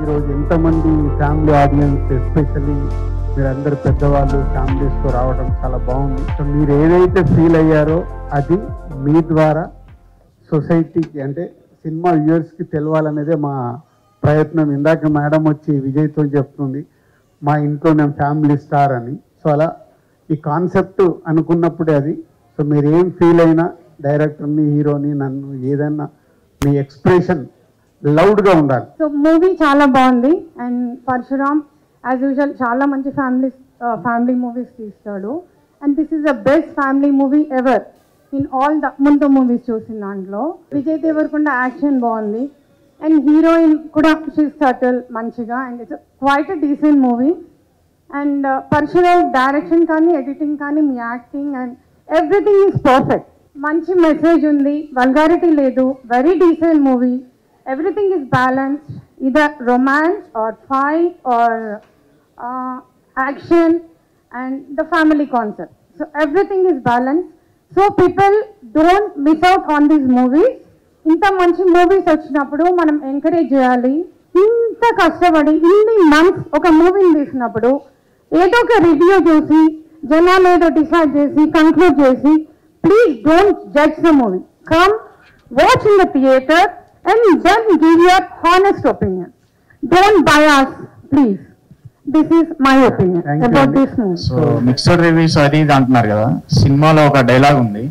ఈరోజు ఎంతమంది family audience, especially మీరందరూ పెద్దవాళ్ళు ఫ్యామిలీస్తో రావడం చాలా బాగుంది. సో మీరు ఏదైతే ఫీల్ అయ్యారో అది మీ ద్వారా సొసైటీకి, అంటే సినిమా వ్యూవర్స్కి తెలవాలనేదే మా ప్రయత్నం. ఇందాక మేడం వచ్చి విజయ్తో చెప్తుంది మా ఇంట్లో నేను ఫ్యామిలీ స్టార్ అని. సో అలా ఈ కాన్సెప్ట్ అనుకున్నప్పుడే అది. సో మీరు ఏం ఫీల్ అయినా డైరెక్టర్ని, హీరోని, నన్ను ఏదైనా మీ ఎక్స్ప్రెషన్ లౌడ్గా ఉండాలి. సో మూవీ చాలా బాగుంది. అండ్ పరశురామ్ యాజ్ యూజువల్ చాలా మంచి ఫ్యామిలీ మూవీస్ తీస్తాడు. And this is the best family movie ever in all the ముందు మూవీస్ చూసిన దాంట్లో. విజయ్ దేవరకొండ యాక్షన్ బాగుంది. అండ్ హీరోయిన్ కూడా షీస్ సటిల్ మంచిగా. And it's quite a decent movie. And Parasuram direction కానీ, ఎడిటింగ్ కానీ, మీ acting and everything is perfect. మంచి మెసేజ్ ఉంది, వల్గారిటీ లేదు, very decent movie. Everything is balanced, either romance or fight or action and the family concept. So everything is balanced. So people don't miss out on these movies. Inta manchi movies vachinappudu manam encourage cheyali. Inta kashtabadi inni months oka movie ni chesinappudu edo oka review chusi janalu edo decide chesi conclude chesi, please don't judge the movie. Come watch in the theater and then give your honest opinion. Don't bias, please. This is my opinion about this movie. So mixed reviews అది అంటున్నారు కదా. సినిమాలో ఒక dialogue ఉంది,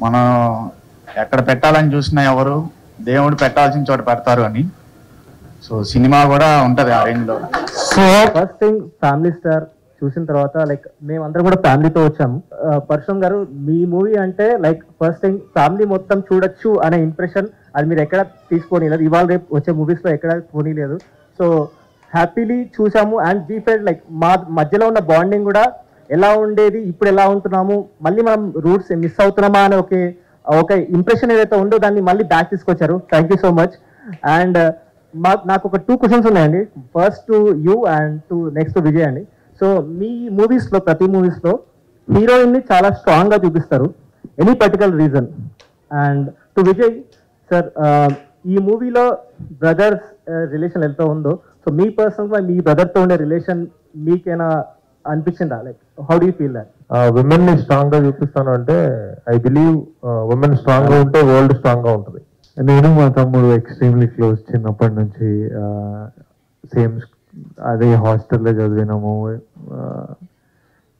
మనం ఎక్కడ పెట్టాలని చూసినా ఎవరు దేవుడు పెట్టాల్సిన చోట పెడతారు అని. సో సినిమా కూడా ఉంటది ఆ రేంజ్ లో. So first thing family star చూసిన తర్వాత లైక్ మేమందరం కూడా ఫ్యామిలీతో వచ్చాము. పరశురామ్ గారు మీ మూవీ అంటే లైక్ ఫస్ట్ థింగ్ ఫ్యామిలీ మొత్తం చూడొచ్చు అనే ఇంప్రెషన్ అది మీరు ఎక్కడ తీసుకోలేదు. ఇవాళ రేపు వచ్చే మూవీస్లో ఎక్కడ పోనీలేదు. సో హ్యాపీలీ చూసాము. అండ్ వీ ఫెల్ట్ లైక్ మా మధ్యలో ఉన్న బాండింగ్ కూడా ఎలా ఉండేది, ఇప్పుడు ఎలా ఉంటున్నాము, మళ్ళీ మనం రూట్స్ మిస్ అవుతున్నామా అనే ఒక ఇంప్రెషన్ ఏదైతే ఉందో దాన్ని మళ్ళీ బ్యాక్ తీసుకొచ్చారు. Thank you so much. And నాకు ఒక 2 క్వశ్చన్స్ ఉన్నాయండి. First to you and to next to Vijay అండి. సో మీ మూవీస్లో ప్రతి మూవీస్లో హీరోయిన్ని చాలా స్ట్రాంగ్గా చూపిస్తారు. Any particular reason? And to Vijay sir, ఈ మూవీలో బ్రదర్స్ రిలేషన్ ఎంత ఉందో, సో మీ పర్సనల్గా మీ బ్రదర్తో ఉండే రిలేషన్ మీకేనా అనిపించిందా? Like how do you feel that? Women ని స్ట్రాంగ్ గా చూపిస్తాను అంటే ఐ బిలీవ్ విమెన్ స్ట్రాంగ్ గా ఉంటే వరల్డ్ స్ట్రాంగ్ గా ఉంటుంది. నేను మా తమ్ముడు ఎక్స్ట్రీమ్లీ క్లోజ్, చిన్నప్పటి నుంచి సేమ్ అదే హాస్టల్లో చదివినాము,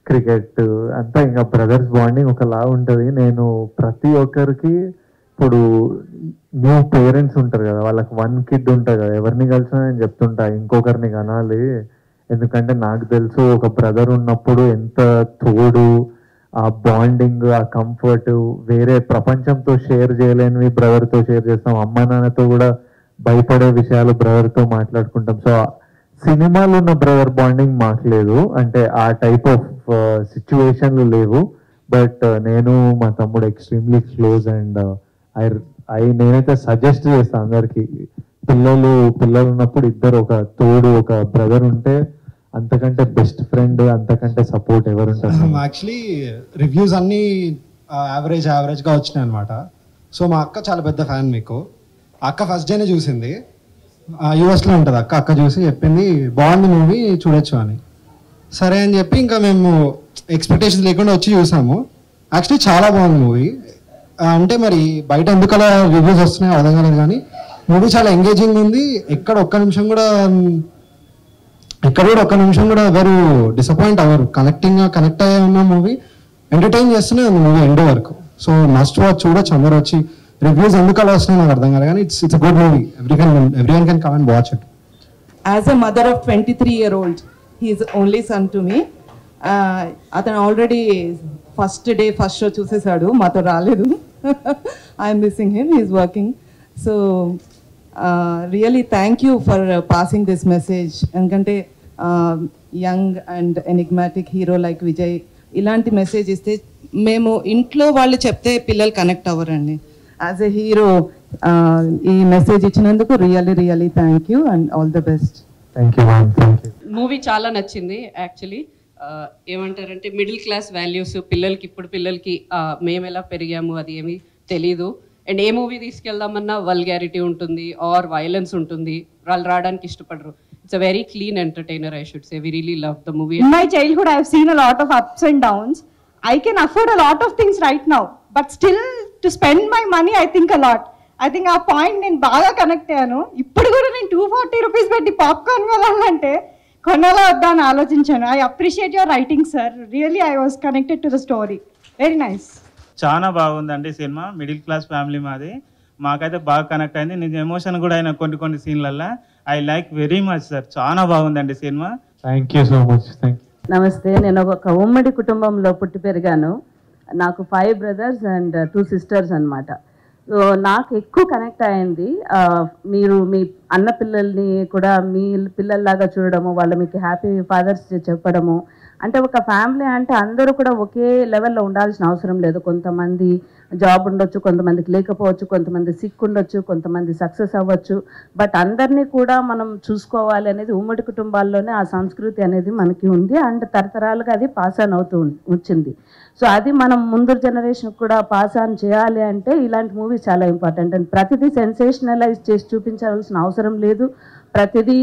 క్రికెట్ అంతా ఇంకా బ్రదర్స్ బాండింగ్ ఒకలా ఉంటుంది. నేను ప్రతి ఒక్కరికి ఇప్పుడు న్యూ పేరెంట్స్ ఉంటారు కదా, వాళ్ళకి 1 కిడ్ ఉంటుంది కదా, ఎవరిని కలిసినా నేను చెప్తుంటా ఇంకొకరిని కనాలి. ఎందుకంటే నాకు తెలుసు ఒక బ్రదర్ ఉన్నప్పుడు ఎంత తోడు, ఆ బాండింగ్, ఆ కంఫర్ట్ వేరే ప్రపంచంతో షేర్ చేయలేనివి బ్రదర్తో షేర్ చేస్తాం. అమ్మ నాన్నతో కూడా భయపడే విషయాలు బ్రదర్తో మాట్లాడుకుంటాం. సో సినిమాలో ఉన్న బ్రదర్ బాండింగ్ మాకు లేదు, అంటే ఆ టైప్ ఆఫ్ సిచ్యువేషన్లు లేవు. బట్ నేను మా తమ్ముడు ఎక్స్ట్రీమ్లీ క్లోజ్. అండ్ నేనైతే సజెస్ట్ చేస్తాను అందరికి, పిల్లలు ఉన్నప్పుడు ఇద్దరు ఒక తోడు, ఒక బ్రదర్ ఉంటే అంతకంటే బెస్ట్ ఫ్రెండ్, అంతకంటే సపోర్ట్ ఎవరు ఉంటారు? యాక్చువల్లీ రివ్యూస్ అన్నీ యావరేజ్గా వచ్చినాయి అనమాట. సో మా అక్క చాలా పెద్ద ఫ్యాన్ మీకు. అక్క ఫస్ట్ డేనే చూసింది, యూఎస్లో ఉంటుంది అక్క చూసి చెప్పింది బాగుంది మూవీ చూడొచ్చు అని. సరే అని చెప్పి ఇంకా మేము ఎక్స్పెక్టేషన్స్ లేకుండా వచ్చి చూసాము. యాక్చువల్లీ చాలా బాగుంది మూవీ. అంటే మరి బయట ఎందుకు అలా రివ్యూస్ వస్తున్నాయో అర్థం కాలేదు, కానీ మూవీ చాలా ఎంగేజింగ్ ఉంది. ఎక్కడ ఒక్క నిమిషం కూడా ఎవరు డిసప్పాయింట్ అవ్వరు. కనెక్ట్ అయ్యే ఉన్న మూవీ, ఎంటర్టైన్ చేస్తూనే ఉంది మూవీ ఎండ్ వరకు. సో మస్ట్ వాచ్, చూడొచ్చు అందరూ వచ్చి. రివ్యూస్ ఎందుకు అలా వస్తున్నాయి నాకు అర్థం కాదు, కానీ it's a good movie. Everyone can come and watch it. As a mother of 23-year-old, he is only son to me. అతను ఆల్రెడీ ఫస్ట్ షో చూసేసాడు, మాతో రాలేదు. I'm missing him, he is working. So really thank you for passing this message. ఎందుకంటే young and enigmatic hero like Vijay ఇలాంటి message ఇస్తే, మేము ఇంట్లో వాళ్ళు చెప్తే పిల్లలు కనెక్ట్ అవ్వరండి. యాజ్ ఎ హీరో ఈ మెసేజ్ ఇచ్చినందుకు really thank you and all the best. Thank you ma'am. Thank you. Movie చాలా నచ్చింది యాక్చువల్లీ. ఏమంటారంటే మిడిల్ క్లాస్ వాల్యూస్ పిల్లలకి, ఇప్పుడు పిల్లలకి మేము ఎలా పెరిగాము అది ఏమీ తెలీదు. అండ్ ఏ మూవీ తీసుకెళ్దామన్నా వల్గారిటీ ఉంటుంది ఆర్ వైలెన్స్ ఉంటుంది, వాళ్ళు రావడానికి ఇష్టపడరు. It's a very clean entertainer, I should say. We really love the movie. In my childhood I have seen a lot of ups and downs. I can afford a lot of things right now, but still to spend my money I think a lot. I think ఆ point నేను బాగా connect అయ్యాను. ఇప్పుడు కూడా నేను 240 rupees పెట్టి popcorn కొనాలంటే కొనాలా వద్దా అని ఆలోచించాను. I appreciate your writing sir. Really I was connected to the story. Very nice. చాలా బాగుందండి సినిమా. మిడిల్ క్లాస్ ఫ్యామిలీ మాది. మాకైతే బాగా కనెక్ట్ అయింది. నేను ఎమోషన్ కూడా అయినా కొన్ని సీన్లల్లో. I like very much sir. చాలా బాగుందండి సినిమా. Thank you so much. Thank you. నమస్తే. నేను ఒక ఉమ్మడి కుటుంబంలో పుట్టి పెరిగాను. నాకు 5 brothers and 2 sisters అన్నమాట. సో నాకు ఎక్కువ కనెక్ట్ అయింది మీరు మీ అన్న పిల్లల్ని కూడా మీ పిల్లల్లాగా చూడడము, వాళ్ళు మీకు హ్యాపీ ఫాదర్స్ చెప్పడము. అంటే ఒక ఫ్యామిలీ అంటే అందరూ కూడా ఒకే లెవెల్లో ఉండాల్సిన అవసరం లేదు. కొంతమంది జాబ్ ఉండొచ్చు, కొంతమందికి లేకపోవచ్చు, కొంతమంది సిక్ ఉండొచ్చు, కొంతమంది సక్సెస్ అవ్వచ్చు. బట్ అందరినీ కూడా మనం చూసుకోవాలి అనేది ఉమ్మడి కుటుంబాల్లోనే ఆ సంస్కృతి అనేది మనకి ఉంది. అండ్ తరతరాలుగా అది పాస్ ఆన్ అవుతూ వచ్చింది. సో అది మనం ముందు జనరేషన్ కూడా పాస్ ఆన్ చేయాలి అంటే ఇలాంటి మూవీస్ చాలా ఇంపార్టెంట్. అండ్ ప్రతిదీ సెన్సేషనలైజ్ చేసి చూపించాల్సిన అవసరం లేదు. ప్రతిదీ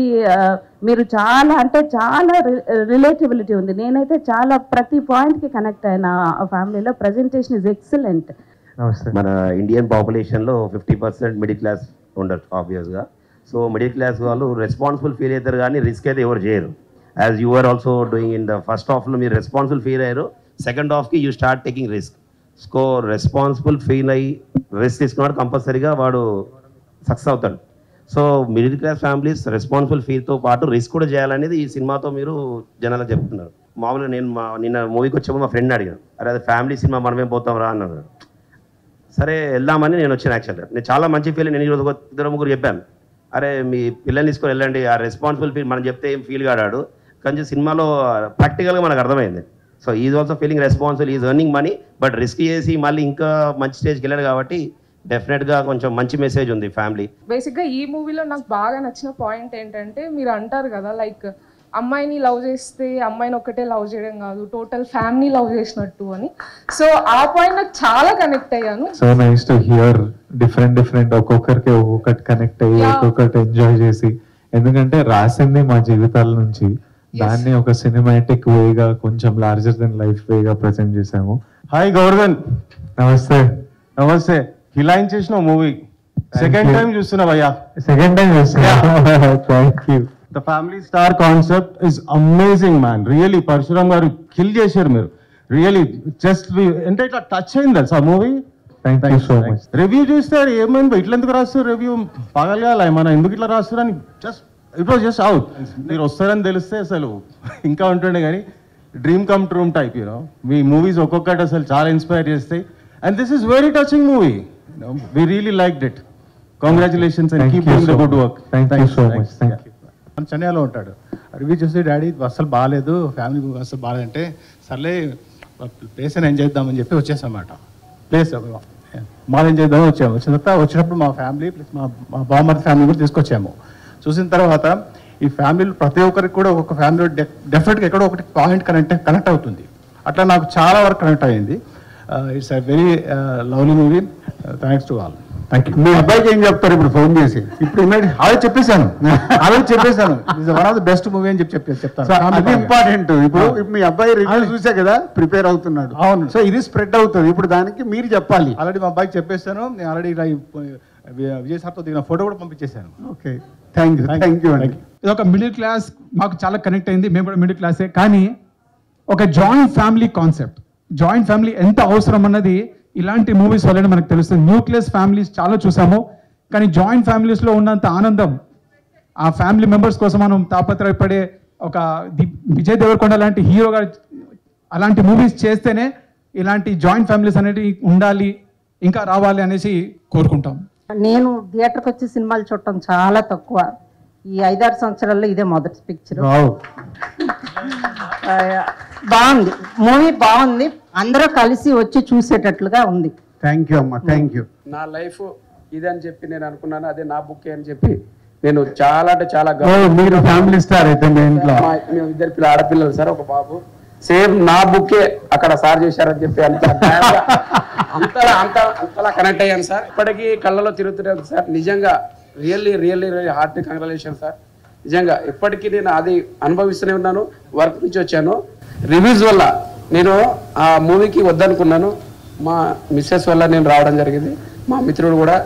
మీరు చాలా రిలేటబిలిటీ ఉంది. నేనైతే చాలా ప్రతి పాయింట్కి కనెక్ట్ అయిన ఫ్యామిలీలో. Presentation is excellent. మన ఇండియన్ పాపులేషన్లో 50% మిడిల్ క్లాస్ ఉండొచ్చు ఆబ్వియస్గా. సో మిడిల్ క్లాస్ వాళ్ళు రెస్పాన్సిబుల్ ఫీల్ అవుతారు కానీ రిస్క్ అయితే ఎవరు చేయరు. As you are also doing in the first హాఫ్లో మీరు రెస్పాన్సిబుల్ ఫీల్ అయ్యారు. సెకండ్ హాఫ్కి you start taking risk. So responsible feel అయ్యి రిస్క్ తీసుకున్నాడు కంపల్సరీగా వాడు సక్సెస్ అవుతాడు. So middle class families responsible ఫీల్తో పాటు రిస్క్ కూడా చేయాలనేది ఈ సినిమాతో మీరు జనాలకు చెప్తున్నారు. మామూలుగా నేను నిన్న మూవీకి వచ్చేప్పుడు మా ఫ్రెండ్ అడిగాను, అరే అది ఫ్యామిలీ సినిమా మనమేం పోతాం రా అన్నాడు. సరే వెళ్దామని నేను వచ్చాను. యాక్చువల్గా నేను చాలా మంచి ఫీల్. నేను ఈరోజు 2-3 చెప్పాను, అరే మీ పిల్లల్ని తీసుకొని వెళ్ళండి, ఆ రెస్పాన్సిబుల్ ఫీల్ మనం చెప్తే ఏం ఫీల్ కాడాడు. కానీ సినిమాలో ప్రాక్టికల్గా మనకు అర్థమైంది. So is also feeling responsible, is earning money, but risk చేసి మళ్ళీ ఇంకా మంచి స్టేజ్కి వెళ్ళాడు కాబట్టి డెఫినెట్గా కొంచెం మంచి మెసేజ్ ఉంది ఫ్యామిలీ. బేసిక్గా ఈ మూవీలో నాకు బాగా నచ్చిన పాయింట్ ఏంటంటే, మీరు అంటారు కదా లైక్ అమ్మాయిని లవ్ చేస్తే అమ్మాయిని ఒక్కటే లవ్ చేయడం కాదు, టోటల్ ఫ్యామిలీ లవ్ చేసినట్టు అని. సో ఆ పాయింట్ నాకు చాలా కనెక్ట్ అయ్యాను. So nice to hear different ఒక్కొక్కరికి ఒక్కొక్కటి కనెక్ట్ అయ్యి ఒక్కొక్కటి ఎంజాయ్ చేసి. ఎందుకంటే రాసింది మా జీవితాల నుంచి, దాన్ని ఒక సినిమాటిక్ వేగా కొంచెం లార్జర్ దెన్ లైఫ్ వేగా ప్రెజెంట్ చేసాము. హాయ్ గౌర్ధన్. నమస్తే. నమస్తే. హిలాయించేసిన మూవీ సెకండ్ టైం చూస్తున్నా భయ్యా. సెకండ్ టైం చూస్తున్నా. Thank you. The family star concept is amazing man. Really Parasuram గారు కిల్ చేశారు మీరు. రియలీ జస్ట్ అంటే ఇట్లా టచ్ అయింది తెలుసా ఆ movie. Thank you so much. Review చూస్తే ఏమైంది ఇట్లా ఎందుకు రాస్తారు రివ్యూ, పగలగాల మన ఎందుకు ఇట్లా రాస్తారు అని just it was just out. మీరు వస్తారని తెలిస్తే అసలు ఇంకా ఉంటుండే. కానీ డ్రీమ్ కమ్ ట్రూమ్ టైప్ యూనో మీ మూవీస్ ఒక్కొక్కటి అసలు చాలా ఇన్స్పైర్ చేస్తాయి. And this is very touching movie. We really liked it. Congratulations and keep doing the good work. Thank you so much. Thank you. చెన్నైలో ఉంటాడు. రివ్యూ చూసి డాడీ అసలు బాగాలేదు, family అసలు బాగాలేదంటే సర్లే ప్లేస్ అని ఎంజాయ్ చేద్దామని చెప్పి వచ్చేసామాట. ప్లేస్ మాల్ ఎంజాయ్ చేద్దామని వచ్చాము. వచ్చిన తర్వాత వచ్చినప్పుడు మా ఫ్యామిలీ ప్లస్ మా బామ్మర్ది ఫ్యామిలీ కూడా తీసుకొచ్చాము. చూసిన తర్వాత ఈ ఫ్యామిలీలో ప్రతి ఒక్కరికి కూడా ఒక్కొక్క ఫ్యామిలీ డెఫినెట్గా ఎక్కడో ఒకటి పాయింట్ కనెక్ట్ అవుతుంది. అట్లా నాకు చాలా వరకు కనెక్ట్ అయ్యింది. It's a very lovely movie. Thanks to all. Thank you. మీ అబ్బాయికి ఏం చెప్తారు ఇప్పుడు ఫోన్ చేసి? ఇప్పుడు ఆల్రెడీ చెప్పేశాను. It's one of the best movie అని చెప్తాను. అది ఇంపార్టెంట్. ఇప్పుడు మీ అబ్బాయి రివ్యూ చూసే కదా ప్రిపేర్ అవుతున్నాడు. అవును. సో ఇది స్ప్రెడ్ అవుతుంది. ఇప్పుడు దానికి మీరు చెప్పాలి. ఆల్రెడీ మా అబ్బాయికి చెప్పేస్తాను. నేను ఆల్రెడీ విజయ్ సార్తో దిగిన ఫోటో కూడా పంపించేశాను. Okay. Thank you. Thank you అండి. ఇది ఒక మిడిల్ క్లాస్, మాకు చాలా కనెక్ట్ అయింది. మేము కూడా మిడిల్ క్లాసే. కానీ ఒక joint family concept, joint family ఎంత అవసరం అన్నది ఇలాంటి మూవీస్ వల్లనే మనకు తెలుస్తుంది. న్యూక్లియస్ ఫ్యామిలీస్ చాలా చూసాము, కానీ జాయింట్ ఫ్యామిలీస్లో ఉన్నంత ఆనందం, ఆ ఫ్యామిలీ మెంబర్స్ కోసం మనం తాపత్రయపడే ఒక విజయ్ దేవరకొండ లాంటి హీరోగా అలాంటి మూవీస్ చేస్తేనే ఇలాంటి జాయింట్ ఫ్యామిలీస్ అనేవి ఉండాలి, ఇంకా రావాలి అనేసి కోరుకుంటాం. నేను థియేటర్కి వచ్చి సినిమాలు చూడటం చాలా తక్కువ. ఈ 5-6 సంవత్సరాల్లో ఇదే మొదటి పిక్చర్. బాగుంది మూవీ, బాగుంది. అందరూ కలిసి వచ్చి చూసేటట్లుగా ఉంది. థ్యాంక్ యూ అమ్మా, థ్యాంక్ యూ. నా లైఫ్ ఇదని చెప్పి నేను అనుకున్నాను, అదే నా బుక్ అని చెప్పి నేను చాలా అంటే చాలా మీరు ఫ్యామిలీ స్టార్ అయితే మీ ఇంట్లో. మేము ఇద్దరు ఆడపిల్లలు సార్, ఒక బాబు. సేమ్ నా బుక్కే అక్కడ సార్ చేశారని చెప్పి అంతలా కనెక్ట్ అయ్యాను సార్. ఇప్పటికీ కళ్ళలో తిరుగుతున్నాను సార్. నిజంగా really really really heartly congratulation sir. నిజంగా ఇప్పటికీ నేను అది అనుభవిస్తూనే ఉన్నాను. వర్క్ నుంచి వచ్చాను, రివ్యూస్ వల్ల నేను ఆ మూవీకి వద్దనుకున్నాను. మా మిస్సెస్ వల్ల నేను రావడం జరిగింది. మా మిత్రుడు కూడా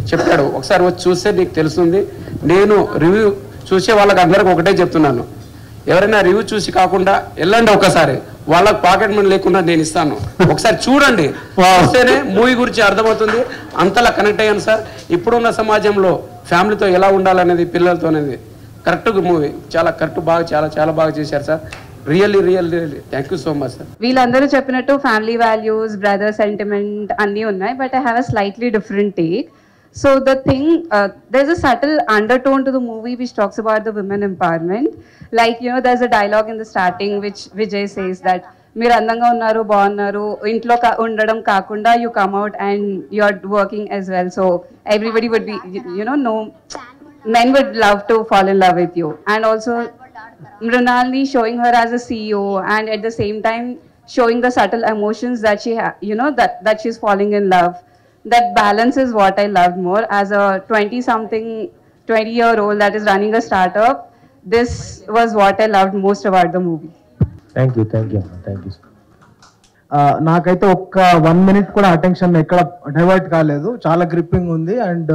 చెప్పాడు, ఒకసారి వచ్చి చూస్తే నీకు తెలుస్తుంది. నేను రివ్యూ చూసే వాళ్ళకి అందరికి ఒకటే చెప్తున్నాను, ఎవరైనా రివ్యూ చూసి కాకుండా వెళ్ళండి ఒకసారి, వాళ్ళకి పాకెట్ మనీ లేకుండా నేను ఇస్తాను, ఒకసారి చూడండి, వస్తేనే మూవీ గురించి అర్థమవుతుంది. అంతలా కనెక్ట్ అయ్యాను సార్. ఇప్పుడున్న సమాజంలో ఫ్యామిలీతో ఎలా ఉండాలనేది, పిల్లలతో అనేది కరెక్ట్ మూవీ, చాలా కరెక్ట్, బాగా చాలా చాలా బాగా చేశారు sir. Really really really thank you so much sir. వీళ్ళందరూ చెప్పినట్టు ఫ్యామిలీ వాల్యూస్, బ్రదర్ సెంటిమెంట్ అన్నీ ఉన్నాయి, but I have a slightly different take. So the thing, there's a subtle undertone to the movie which talks about the women empowerment. Like, you know, there's a dialogue in the starting which Vijay says that మీరు అందంగా ఉన్నారు, బాగున్నారు, ఇంట్లో ఉండడం కాకుండా you come out and you're working as well. So everybody would be, you know, no men would love to fall in love with you. And also Mrinalini showing her as a CEO and at the same time showing the subtle emotions that she you know, that she's falling in love. That balance is what I loved more. As a 20-year-old that is running a startup, this was what I loved most about the movie. Thank you. నాకైతే ఒక్క 1 minute కూడా attention ఎక్కడ divert కాలేదు. చాలా gripping ఉంది and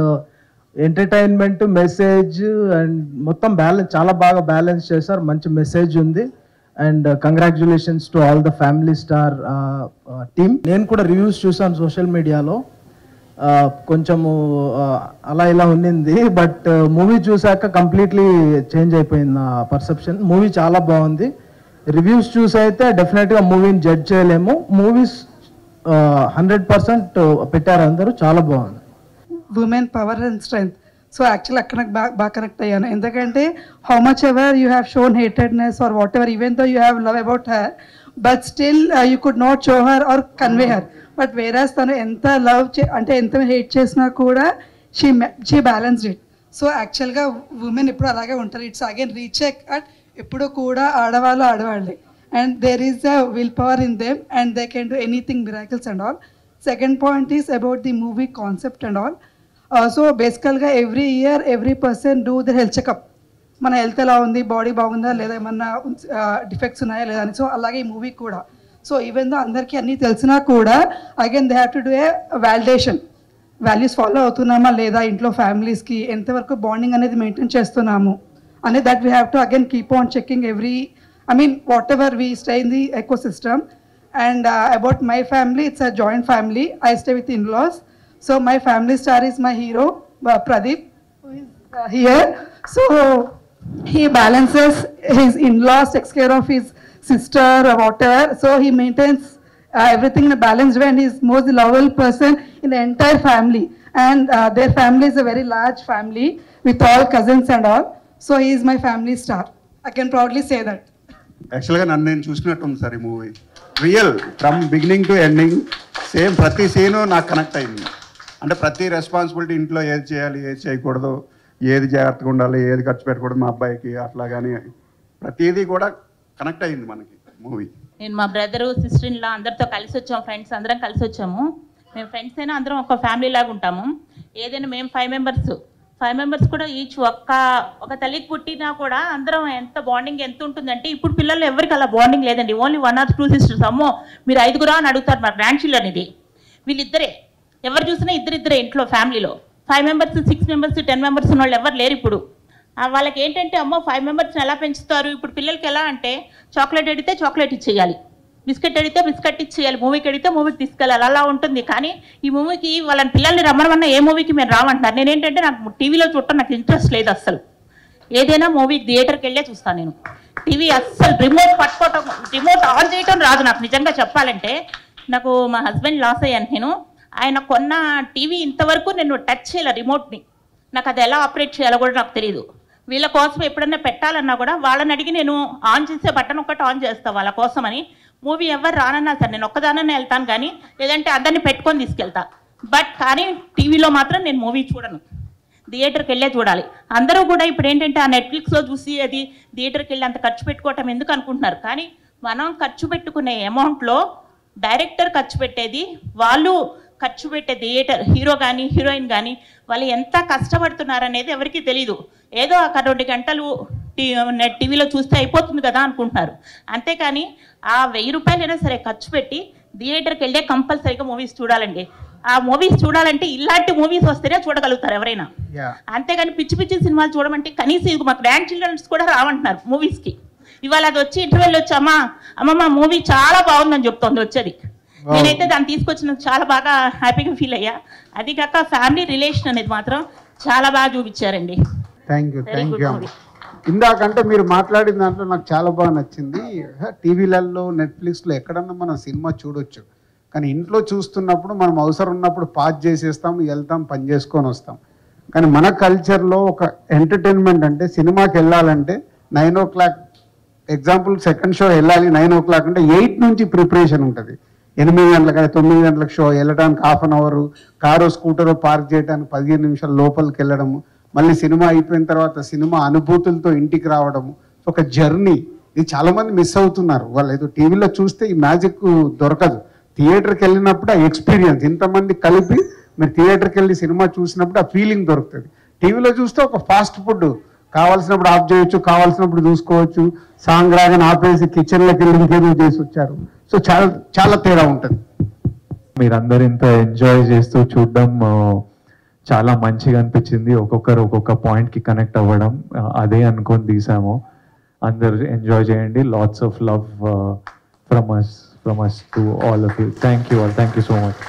entertainment, message and మొత్తం balance, చాలా బాగా బ్యాలెన్స్ చేశారు. మంచి మెసేజ్ ఉంది and congratulations to all the family star team. నేను కూడా రివ్యూస్ చూసాను సోషల్ మీడియాలో, కొంచెము అలా ఇలా ఉన్నింది, బట్ మూవీ చూసాక కంప్లీట్లీ చేంజ్ అయిపోయింది నా పర్సెప్షన్. మూవీ చాలా బాగుంది. రివ్యూస్ చూసి అయితే డెఫినెట్గా మూవీని జడ్జ్ చేయలేము. మూవీస్ 100% పెట్టారు అందరూ, చాలా బాగుంది. Women power and strength. So actually అక్కడ నాకు బాగా కనెక్ట్ అయ్యాను, ఎందుకంటే how much ever you have shown hatedness or what ever, even though you have love about her, but still you could not show her or convey her. But whereas తను ఎంత love అంటే ఎంత hate చేసినా కూడా she balanced it. So యాక్చువల్గా women ఎప్పుడు అలాగే ఉంటారు. ఇట్స్ అగైన్ రీచెక్ అట్ ఎప్పుడు కూడా ఆడవాళ్ళే and there is a will power in them and they can do anything miracles and all. Second point is about the movie concept and all. So బేసికల్గా every year every person do the health checkup, మన health ఎలా ఉంది, body బాగుందా లేదా, ఏమన్నా defects ఉన్నాయా లేదా అని. సో అలాగే ఈ మూవీ కూడా. సో ఈవెన్ దో అందరికీ అన్నీ తెలిసినా కూడా again they have to do a validation, values follow అవుతున్నామా లేదా, ఇంట్లో ఫ్యామిలీస్కి ఎంతవరకు బాండింగ్ అనేది మెయింటైన్ చేస్తున్నాము అనేది, that we have to again keep on checking every, I mean whatever we stay in the ecosystem. And about my family, it's a joint family. I stay with in-laws. So my family star is my hero, Pradeep, who is here. So he balances his in-laws, takes care of his sister or whatever. So he maintains everything in a balanced way, and he's most lovable person in the entire family. And their family is a very large family with all cousins and all. So he is my family star. I can proudly say that. యాక్చువల్గా నన్ను నేను చూసినట్టుంది sir ఈ movie. Real from beginning to ending same ప్రతి scene నాకు connect అయింది. అంటే ప్రతి responsibility, ఇంట్లో ఏది చేయాలి, ఏది చేయకూడదు, ఏది జాగ్రత్తగా ఉండాలి, ఏది ఖర్చు పెట్టకూడదు మా అబ్బాయికి, అట్లా కానీ ప్రతిదీ కూడా కనెక్ట్ అయింది మనకి మూవీ. నేను మా బ్రదరు, సిస్టర్ ఇన్లా అందరితో కలిసి వచ్చాము, ఫ్రెండ్స్ అందరం కలిసి వచ్చాము. మేము ఫ్రెండ్స్ అయినా అందరం ఒక ఫ్యామిలీ లాగా ఉంటాము. ఏదైనా మేము 5 మెంబర్స్ కూడా ఈచ్ ఒక తల్లికి పుట్టినా కూడా అందరం ఎంత బాండింగ్ ఎంత ఉంటుందంటే, ఇప్పుడు పిల్లలు ఎవరికి అలా బాండింగ్ లేదండి. Only 1 or 2 sisters. అమ్మో మీరు 5 అని అడుగుతారు మా గ్రాండ్ చిల్డ్రన్. ఇది వీళ్ళిద్దరే, ఎవరు చూసినా ఇద్దరిద్దరే ఇంట్లో ఫ్యామిలీలో. 5 members, 6 members, 10 members ఉన్న వాళ్ళు ఎవరు లేరు ఇప్పుడు. వాళ్ళకి ఏంటంటే అమ్మో 5 members ఎలా పెంచుతారు. ఇప్పుడు పిల్లలకి ఎలా అంటే చాక్లెట్ అడిగితే చాక్లెట్ ఇచ్చేయాలి, బిస్కెట్ అడిగితే బిస్కెట్ ఇచ్చేయాలి, మూవీకి అడిగితే మూవీకి తీసుకెళ్ళాలి, అలా ఉంటుంది. కానీ ఈ మూవీకి వాళ్ళని పిల్లల్ని రమ్మనమన్నా ఏ మూవీకి మేము రామంటారు. నేనేంటంటే నాకు టీవీలో చూడటం నాకు ఇంట్రెస్ట్ లేదు అస్సలు. ఏదైనా మూవీ థియేటర్కి వెళ్ళే చూస్తాను నేను. టీవీ అస్సలు రిమోట్ పట్టుకోవటం, రిమోట్ ఆన్ చేయటం రాదు నాకు. నిజంగా చెప్పాలంటే నాకు మా హస్బెండ్ లాస్ అయ్యాను నేను. ఆయన కొన్న టీవీ ఇంతవరకు నేను టచ్ చేయాలి రిమోట్ని. నాకు అది ఎలా ఆపరేట్ చేయాలో కూడా నాకు తెలియదు. వీళ్ళ కోసం ఎప్పుడన్నా పెట్టాలన్నా కూడా వాళ్ళని అడిగి నేను ఆన్ చేసే బటన్ ఒకటి ఆన్ చేస్తాను వాళ్ళ కోసమని. మూవీ ఎవరు రానన్నా సరే నేను ఒక్కదాననే వెళ్తాను, కానీ లేదంటే అందరిని పెట్టుకొని తీసుకెళ్తా. బట్ కానీ టీవీలో మాత్రం నేను మూవీ చూడను, థియేటర్కి వెళ్ళే చూడాలి. అందరూ కూడా ఇప్పుడు ఏంటంటే ఆ నెట్ఫ్లిక్స్లో చూసి అది థియేటర్కి వెళ్ళి అంత ఖర్చు పెట్టుకోవటం ఎందుకు అనుకుంటున్నారు. కానీ మనం ఖర్చు పెట్టుకునే అమౌంట్లో డైరెక్టర్ ఖర్చు పెట్టేది, వాళ్ళు ఖర్చు పెట్టే థియేటర్ హీరో కానీ హీరోయిన్ కానీ వాళ్ళు ఎంత కష్టపడుతున్నారనేది ఎవరికీ తెలీదు. ఏదో ఒక 2 గంటలు నెట్ టీవీలో చూస్తే అయిపోతుంది కదా అనుకుంటున్నారు. అంతేకాని ఆ 1000 రూపాయలైనా సరే ఖర్చు పెట్టి థియేటర్కి వెళ్ళే కంపల్సరీగా మూవీస్ చూడాలండి. ఆ మూవీస్ చూడాలంటే ఇలాంటి మూవీస్ వస్తేనే చూడగలుగుతారు ఎవరైనా. అంతేగాని పిచ్చి పిచ్చి సినిమాలు చూడమంటే కనీసం ఇది మాకు గ్రాండ్ చిల్డ్రన్స్ కూడా రావంటున్నారు మూవీస్కి. ఇవాళ అది వచ్చి ఇంటర్వెల్ వచ్చి అమ్మమ్మ మూవీ చాలా బాగుందని చెప్తోంది వచ్చేది. నేనైతే దాన్ని తీసుకొచ్చిన చాలా బాగా హ్యాపీగా ఫీల్ అయ్యా. అది కాక ఫ్యామిలీ రిలేషన్ అనేది మాత్రం చాలా బాగా చూపించారండి. Thank you. ఇందాకంటే మీరు మాట్లాడిన దాంట్లో నాకు చాలా బాగా నచ్చింది. టీవీలలో నెట్ఫ్లిక్స్లో ఎక్కడన్నా మనం సినిమా చూడొచ్చు, కానీ ఇంట్లో చూస్తున్నప్పుడు మనం అవసరం ఉన్నప్పుడు పాజ్ చేసేస్తాం, వెళ్తాం, పని చేసుకొని వస్తాం. కానీ మన కల్చర్లో ఒక ఎంటర్టైన్మెంట్ అంటే సినిమాకి వెళ్ళాలంటే 9 o'clock, ఎగ్జాంపుల్ సెకండ్ షో వెళ్ళాలి 9 o'clock అంటే 8 నుంచి ప్రిపరేషన్ ఉంటుంది. 8 గంటలకు కానీ 9 గంటలకు షో వెళ్ళడానికి ½ an hour, కారు స్కూటరో పార్క్ చేయడానికి 15 నిమిషాలు లోపలికి వెళ్ళడము, మళ్ళీ సినిమా అయిపోయిన తర్వాత సినిమా అనుభూతులతో ఇంటికి రావడము, ఒక జర్నీ. ఇది చాలామంది మిస్ అవుతున్నారు. వాళ్ళు ఏదో టీవీలో చూస్తే ఈ మ్యాజిక్ దొరకదు. థియేటర్కి వెళ్ళినప్పుడు ఆ ఎక్స్పీరియన్స్, ఇంతమంది కలిపి మీరు థియేటర్కి వెళ్ళి సినిమా చూసినప్పుడు ఆ ఫీలింగ్ దొరుకుతుంది. టీవీలో చూస్తే ఒక ఫాస్ట్ ఫుడ్, కావాల్సినప్పుడు ఆఫ్ చేయొచ్చు, కావాల్సినప్పుడు చూసుకోవచ్చు, సాంగ్ రాగానే ఆపేసి కిచెన్లోకి వెళ్ళి ఇంకేదో చేసి వచ్చారు. సో చాలా చాలా తేడా ఉంటుంది. మీరందరూ ఇంత ఎంజాయ్ చేస్తూ చూడడం చాలా మంచిగా అనిపించింది. ఒక్కొక్కరు ఒక్కొక్క పాయింట్కి కనెక్ట్ అవ్వడం, అదే అనుకొని తీసాము. అందరు ఎంజాయ్ చేయండి. Lots of love from us to all of you. Thank you all. Thank you so much.